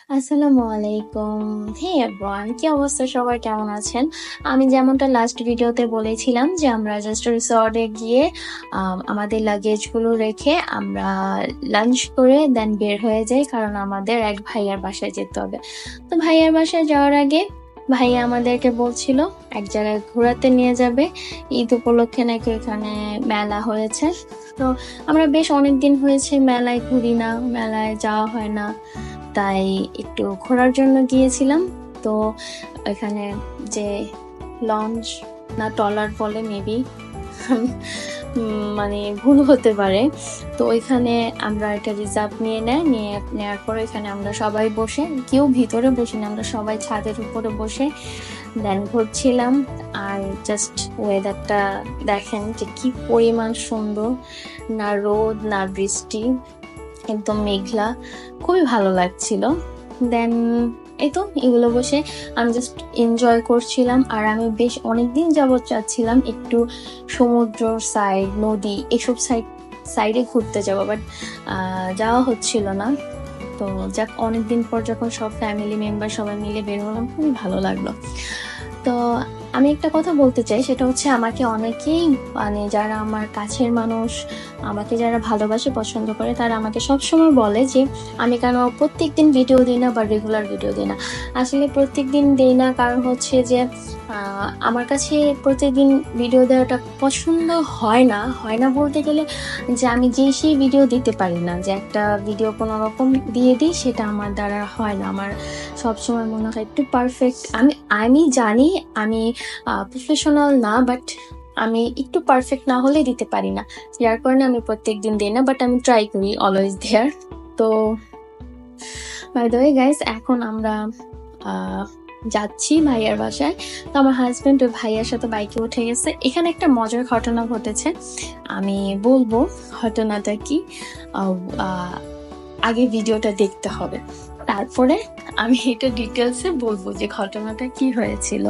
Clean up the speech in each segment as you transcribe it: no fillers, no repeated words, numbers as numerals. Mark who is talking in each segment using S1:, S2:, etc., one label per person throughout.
S1: আসসালামু আলাইকুম। হে এভরিওয়ান, কি অবস্থা সবার, কেমন আছেন? আমি যেমনটা লাস্ট ভিডিওতে বলেছিলাম যে আমরা জাস্ট রিসর্টে গিয়ে আমাদের লাগেজগুলো রেখে আমরা লাঞ্চ করে দেন বের হয়ে যাই, কারণ আমাদের এক ভাইয়ার বাসায় যেতে হবে। তো ভাইয়ার বাসায় যাওয়ার আগে ভাইয়া আমাদেরকে বলছিল এক জায়গায় ঘোরাতে নিয়ে যাবে। ঈদ উপলক্ষে নাকি এখানে মেলা হয়েছে। তো আমরা বেশ অনেক দিন হয়েছে মেলায় ঘুরি না, মেলায় যাওয়া হয় না, তাই একটু ঘোরার জন্য গিয়েছিলাম। তো এখানে যে লঞ্চ না ট্রলার বলে মেবি, মানে ভুল হতে পারে। তো ওইখানে আমরা একটা রিজার্ভ নেওয়ার পর এখানে আমরা সবাই বসে, কেউ ভিতরে বসি না, আমরা সবাই ছাদের উপরে বসে দেন ঘুরছিলাম। আর জাস্ট ওয়েদারটা দেখেন যে কি পরিমাণ সুন্দর, না রোদ না বৃষ্টি, একদম মেঘলা, খুবই ভালো লাগছিল। দেন এই তো এগুলো বসে আমি জাস্ট এনজয় করছিলাম। আর আমি বেশ অনেকদিন যাবত চাচ্ছিলাম একটু সমুদ্র সাইড, নদী, এসব সাইডে ঘুরতে যাবো, বাট যাওয়া হচ্ছিল না। তো যাক, অনেকদিন পর যখন সব ফ্যামিলি মেম্বার সবাই মিলে বের হলাম, খুবই ভালো লাগলো। তো আমি একটা কথা বলতে চাই, সেটা হচ্ছে আমাকে অনেকেই, মানে যারা আমার কাছের মানুষ, আমাকে যারা ভালোবাসে পছন্দ করে, তারা আমাকে সবসময় বলে যে আমি কেন প্রত্যেকদিন ভিডিও দিই না বা রেগুলার ভিডিও দিই না। আসলে প্রত্যেকদিন দিই না কারণ হচ্ছে যে আমার কাছে প্রত্যেকদিন ভিডিও দেওয়াটা পছন্দ হয় না বলতে গেলে যে আমি সেই ভিডিও দিতে পারি না, যে একটা ভিডিও কোনো রকম দিয়ে দিই, সেটা আমার দ্বারা হয় না। আমার সবসময় মনে হয় একটু পারফেক্ট, আমি জানি আমি প্রফেশনাল না, বাট আমি একটু পারফেক্ট না হলে দিতে পারি না, যার কারণে আমি প্রত্যেক দিন দিই না, বাট আমি ট্রাই করি অলওয়েজ দেয়ার। তো বাই দ্য ওয়ে গাইস, এখন আমরা যাচ্ছি ভাইয়ার বাসায়। তো আমার হাজবেন্ড ওই ভাইয়ার সাথে বাইকে উঠে গেছে। এখানে একটা মজার ঘটনা ঘটেছে, আমি বলবো ঘটনাটা কি। আগে ভিডিওটা দেখতে হবে, তারপরে আমি এটা ডিটেলসে বলবো যে ঘটনাটা কি হয়েছিল।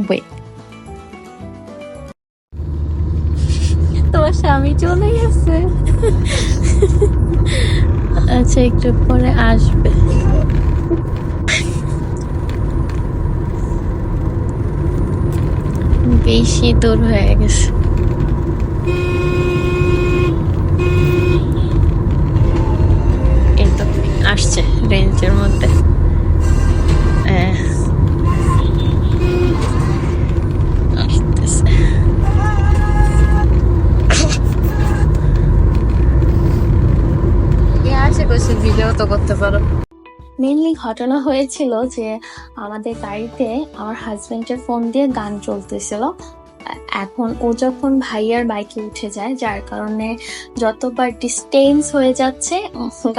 S1: ওয়েট, তোমার স্বামী চলে গেছে। আচ্ছা, একটু পরে আসবে। বেশি দূর হয়ে গেছে। এই তো আসছে রেঞ্জের মধ্যে। আসতেছে। আশেপাশে ভিডিও তো করতে পারো। মেনলি ঘটনা হয়েছিল যে আমাদের গাড়িতে আমার হাজবেন্ডের ফোন দিয়ে গান চলতেছিল। এখন ও যখন ভাইয়ার বাইকে উঠে যায়, যার কারণে যতবার ডিস্টেন্স হয়ে যাচ্ছে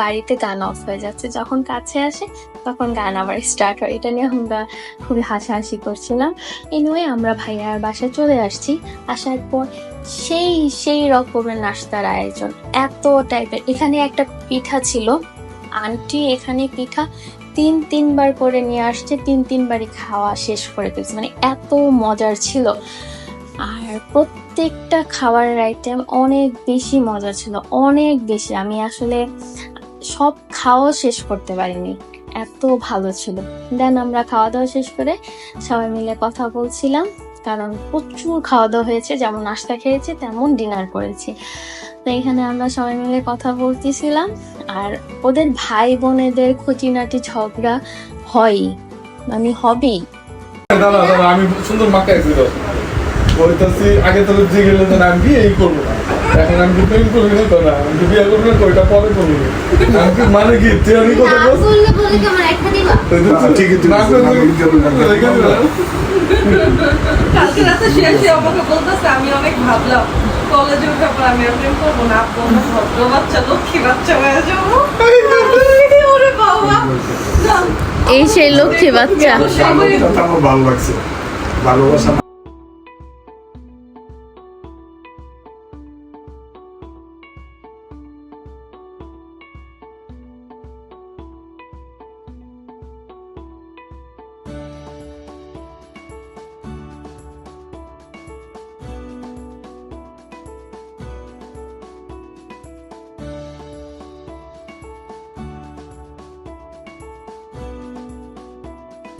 S1: গাড়িতে গান অফ হয়ে যাচ্ছে, যখন কাছে আসে তখন গান আবার স্টার্ট হয়। এটা নিয়ে আমরা খুবই হাসাহাসি করছিলাম। এনিওয়ে, আমরা ভাইয়ার বাসায় চলে আসছি। আসার পর সেই সেই রকমের নাস্তার আয়োজন, এত টাইপের। এখানে একটা পিঠা ছিল, আন্টি এখানে পিঠা তিনবার করে নিয়ে আসছে, তিনবারই খাওয়া শেষ করে ফেলছে, মানে এত মজার ছিল। আর প্রত্যেকটা খাবারের আইটেম অনেক বেশি মজা ছিল, অনেক বেশি। আমি আসলে সব খাওয়া শেষ করতে পারিনি, এত ভালো ছিল। দেন আমরা খাওয়া দাওয়া শেষ করে সবাই মিলে কথা বলছিলাম, কারণ প্রচুর খাওয়া দাওয়া হয়েছে, যেমন নাস্তা খেয়েছি তেমন ডিনার করেছি। তো এখানে আমরা সবাই মিলে কথা বলতেছিলাম। আর ওদের ভাই বোনেদের খুঁটিনাটি ঝগড়া হয়ই, মানে হবেই।
S2: আমি সুন্দর মাকে বলতেছি আগে তো যে গেলে আমি বিয়েই করবো না, এখন আমি প্রেম করবি না, তো না আমি বিয়ে করবি না, ওইটা পরে করবি। আমি কি মানে কি তুই কথা বল, ঠিক আছে
S3: কালকে রাতে সে আমাকে বলতেছে, আমি অনেক ভাবলাম কলেজে উঠার পর আমি আর প্রেম করবো না, আপনার ভদ্র বাচ্চা লক্ষ্মী বাচ্চা হয়ে যাবো। ওরে বাবা,
S1: এই সেই লক্ষ্মী বাচ্চা।
S2: আমার ভালো লাগছে, ভালোবাসা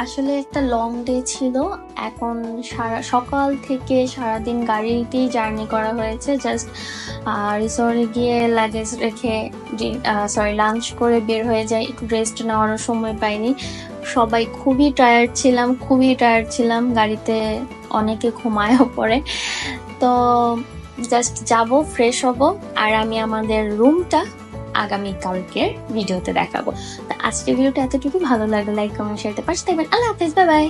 S1: আসলে একটা লং ডে ছিল। এখন সকাল থেকে সারাদিন গাড়িতেই জার্নি করা হয়েছে। জাস্ট রিসোর্টে গিয়ে লাগেজ রেখে লাঞ্চ করে বের হয়ে যায়, একটু রেস্ট নেওয়ারও সময় পাইনি। সবাই খুবই টায়ার্ড ছিলাম, গাড়িতে অনেকে ঘুমায়ও পড়ে। তো জাস্ট যাব, ফ্রেশ হব, আর আমি আমাদের রুমটা আগামীকালকের ভিডিওতে দেখাবো। তো আজকের ভিডিওটা এতটুকু। ভালো লাগলে লাইক কমেন্ট শেয়ার করতে পারছি। আল্লাহ হাফেজ, বাই বাই।